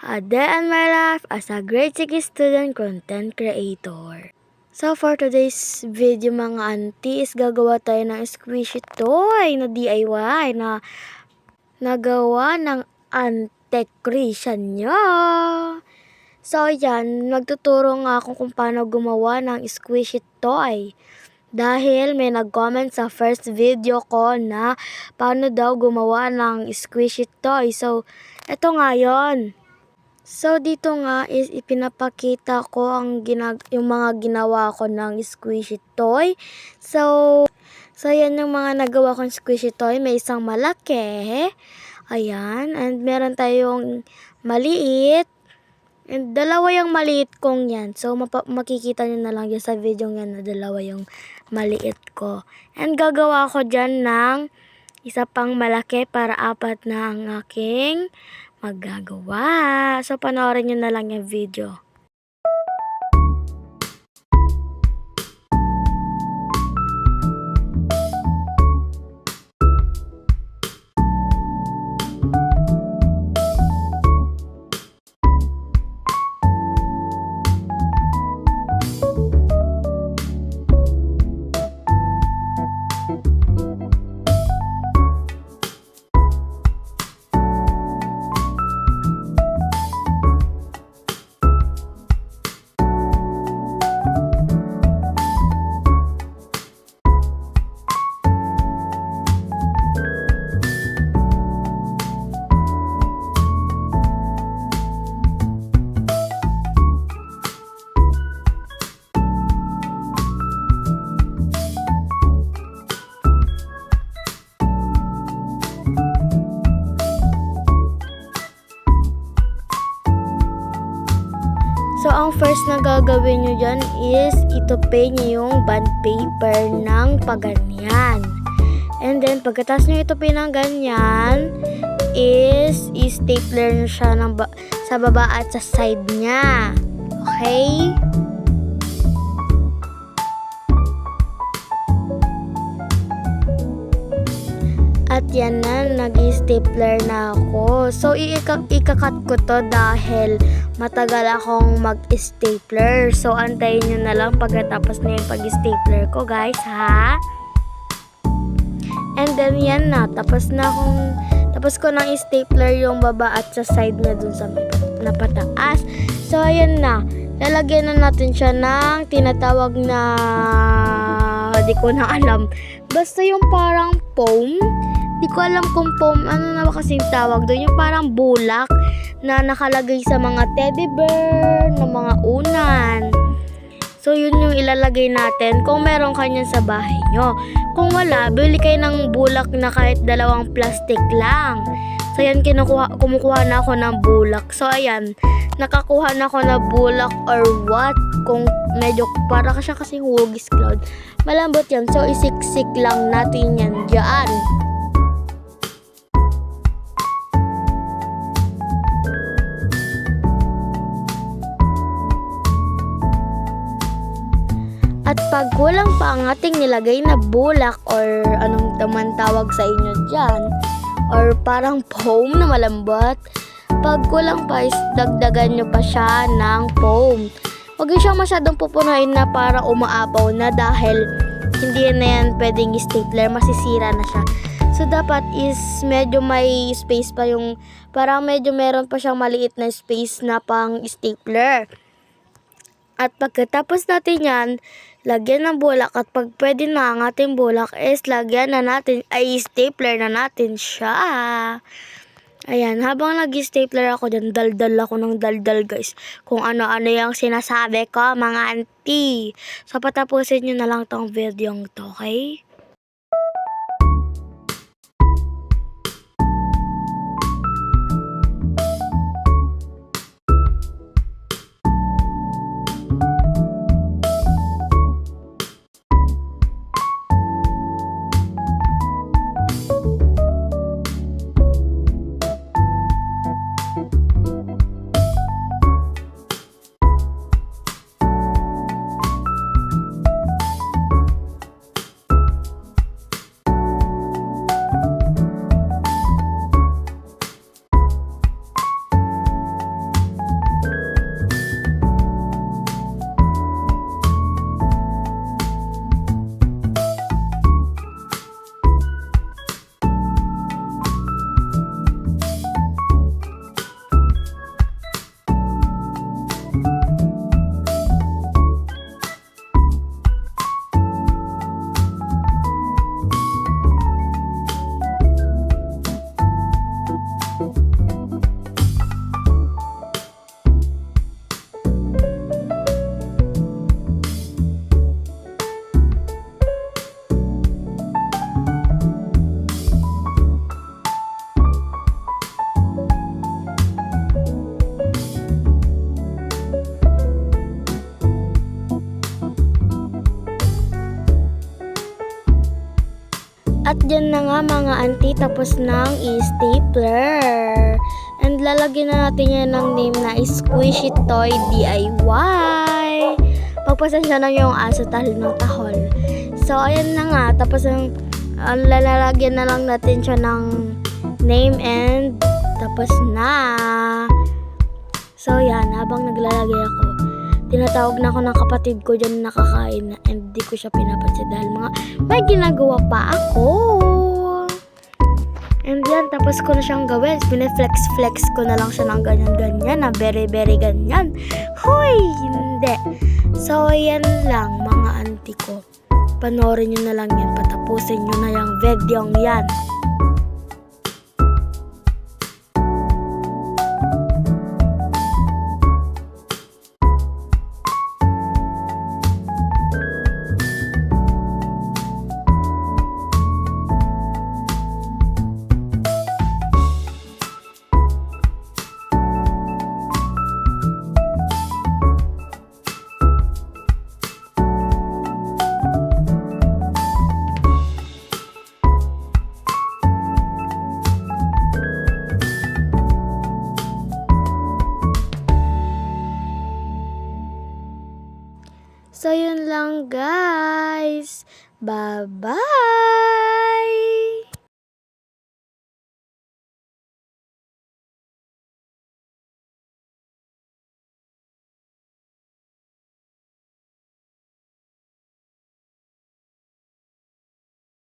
A day in my life as a grade 6 student content creator. So for today's video mga auntie is gagawa tayo ng squishy toy na DIY na nagawa ng Ante Christian niya. So yan, magtuturo nga ako kung paano gumawa ng squishy toy. Dahil may nag-comment sa first video ko na paano daw gumawa ng squishy toy. So, eto nga yun. So, dito nga is ipinapakita ko yung mga ginawa ko ng squishy toy. So yan yung mga nagawa kong squishy toy. May isang malaki. Ayan. And meron tayong maliit. And dalawa yung maliit kong yan. So, makikita nyo na lang yan sa video yan na dalawa yung maliit ko. And gagawa ko dyan ng isa pang malaki para 4 na ang aking magagawa. So, panoorin nyo na lang yung video. So, ang first na gagawin nyo dyan is itupin nyo yung bond paper ng paganyan. And then, pagkatapos nyo itupin ng ganyan, is i-stapler nyo siya sa baba at sa side niya. Okay? At yan na, nag-stapler na ako. So, ikakat ko to dahil matagal akong mag-stapler. So, antayin nyo na lang pagkatapos na yung pag-stapler ko, guys, ha? And then, yan na. Tapos ko nang stapler yung baba at sa side na dun sa na pataas. So, ayan na. Lalagyan na natin siya ng tinatawag na di ko na alam. Basta yung parang foam. Di ko alam kung foam, ano na ba kasing tawag doon. Yung parang bulak na nakalagay sa mga teddy bear, na mga unan. So, yun yung ilalagay natin kung meron kanyan sa bahay nyo. Kung wala, bili kayo ng bulak na kahit 2 plastic lang. So, yan, kumukuha na ako ng bulak. So, ayan, nakakuha na ako na bulak or what. Kung medyo para siya kasing hugis cloud. Malambot yan. So, isiksik lang natin yan dyan. At pag kulang pa ang ating nilagay na bulak or anong naman tawag sa inyo dyan, or parang foam na malambot, pag kulang pa is dagdagan nyo pa siya ng foam. Huwag nyo siya masyadong pupunuin na para umaapaw na dahil hindi na yan pwedeng stapler, masisira na siya. So, dapat is medyo may space pa yung, parang medyo meron pa siyang maliit na space na pang stapler. At pagkatapos natin yan, lagyan ng bulak at pag pwede na ang ating bulak is lagyan na natin, ay stapler na natin siya. Ayan, habang nag-stapler ako dyan, daldal ako ng daldal guys. Kung ano-ano yung sinasabi ko mga auntie. So patapusin nyo na lang tong video to, okay? At yan na nga mga auntie, tapos ng stapler. And lalagyan na natin yan ng name na Squishy Toy DIY. Pagpasensya na yung aso tahol ng tahol. So, ayan na nga. Tapos lalagyan na lang natin siya ng name and tapos na. So, yan. Habang naglalagay ako, tinatawag na ako ng kapatid ko dyan nakakain na and di ko siya pinapansin dahil may ginagawa pa ako. And yan, tapos ko na siyang gawin. Pineflex-flex ko na lang siya ng ganyan-ganyan na very ganyan. Hoy! Hindi. So, yan lang mga auntie ko. Panoorin nyo na lang yan. Patapusin nyo na yung video yan. So, yun lang guys. Bye-bye!